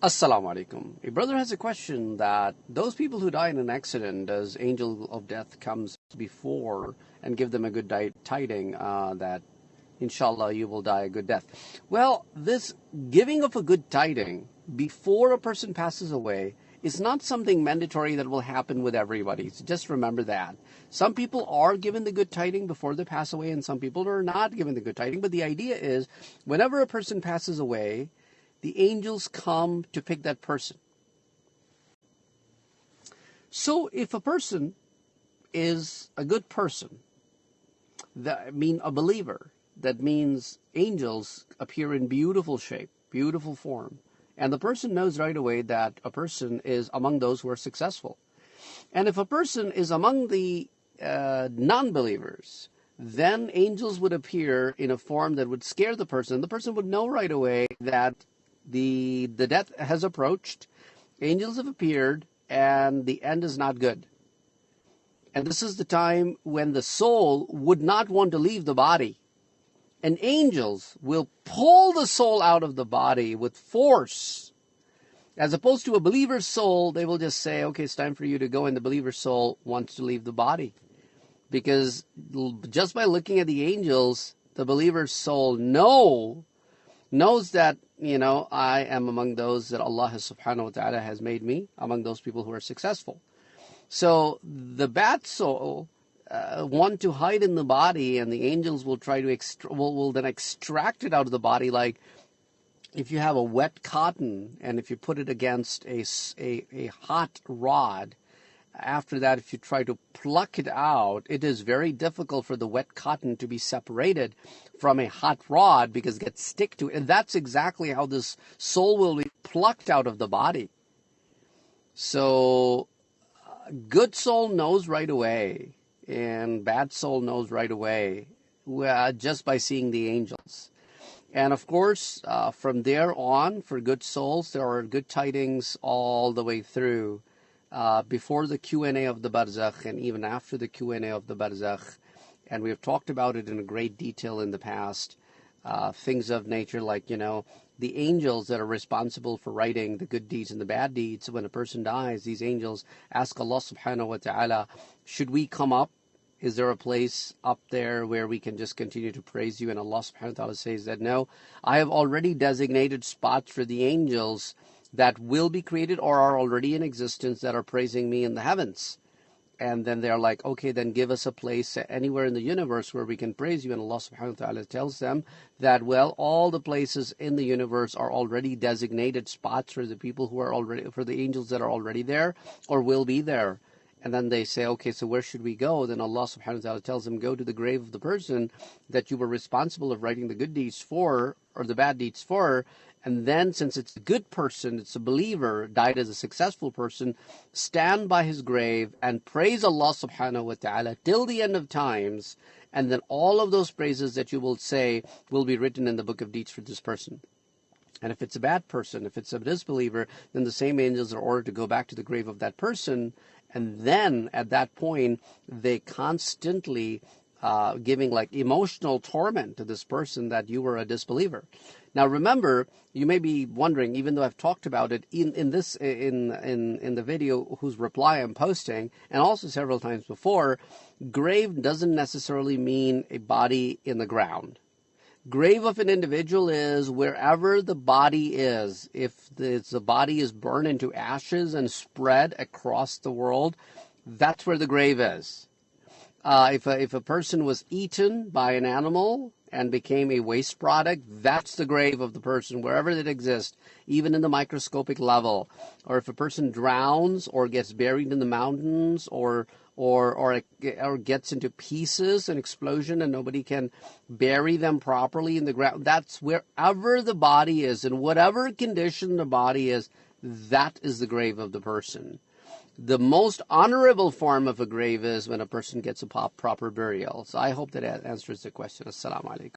Assalamu alaikum. A brother has a question that those people who die in an accident, does angel of death comes before and give them a good tiding that inshallah you will die a good death? Well, this giving of a good tiding before a person passes away is not something mandatory that will happen with everybody. So just remember that. Some people are given the good tiding before they pass away, and some people are not given the good tiding. But the idea is, whenever a person passes away, the angels come to pick that person. So if a person is a good person, that mean a believer, that means angels appear in beautiful shape, beautiful form. And the person knows right away that a person is among those who are successful. And if a person is among the non-believers, then angels would appear in a form that would scare the person. The person would know right away that the death has approached, angels have appeared, and the end is not good. And this is the time when the soul would not want to leave the body. And angels will pull the soul out of the body with force. As opposed to a believer's soul, they will just say, okay, it's time for you to go, and the believer's soul wants to leave the body. Because just by looking at the angels, the believer's soul knows that, I am among those that Allah subhanahu wa ta'ala has made me, among those people who are successful. So the bad soul want to hide in the body, and the angels will try to will then extract it out of the body. Like if you have a wet cotton, and if you put it against a hot rod, after that, if you try to pluck it out, it is very difficult for the wet cotton to be separated from a hot rod because it gets stick to it. And that's exactly how this soul will be plucked out of the body. So, good soul knows right away, and bad soul knows right away, just by seeing the angels. And of course, from there on, for good souls, there are good tidings all the way through. Before the Q&A of the Barzakh, and even after the Q&A of the Barzakh. And we have talked about it in great detail in the past. Things of nature like, the angels that are responsible for writing the good deeds and the bad deeds. When a person dies, these angels ask Allah subhanahu wa ta'ala, should we come up? Is there a place up there where we can just continue to praise you? And Allah subhanahu wa ta'ala says that, no, I have already designated spots for the angels that will be created or are already in existence that are praising me in the heavens. And then they're like, okay, then give us a place anywhere in the universe where we can praise you. And Allah subhanahu wa ta'ala tells them that, well, all the places in the universe are already designated spots for the people who are already, for the angels that are already there or will be there. And then they say, okay, so where should we go? Then Allah subhanahu wa ta'ala tells them, go to the grave of the person that you were responsible of writing the good deeds for or the bad deeds for. And then, since it's a good person, it's a believer, died as a successful person, stand by his grave and praise Allah subhanahu wa ta'ala till the end of times. And then all of those praises that you will say will be written in the book of deeds for this person. And if it's a bad person, if it's a disbeliever, then the same angels are ordered to go back to the grave of that person. And then at that point, they constantly giving like emotional torment to this person that you were a disbeliever. Now remember, you may be wondering, even though I've talked about it in the video whose reply I'm posting, and also several times before, grave doesn't necessarily mean a body in the ground. Grave of an individual is wherever the body is. If the body is burned into ashes and spread across the world, that's where the grave is. If a person was eaten by an animal and became a waste product, that's the grave of the person, wherever it exists, even in the microscopic level. Or if a person drowns or gets buried in the mountains or gets into pieces, an explosion, and nobody can bury them properly in the ground, that's wherever the body is, in whatever condition the body is, that is the grave of the person. The most honorable form of a grave is when a person gets a proper burial. So I hope that answers the question. Assalamu alaikum.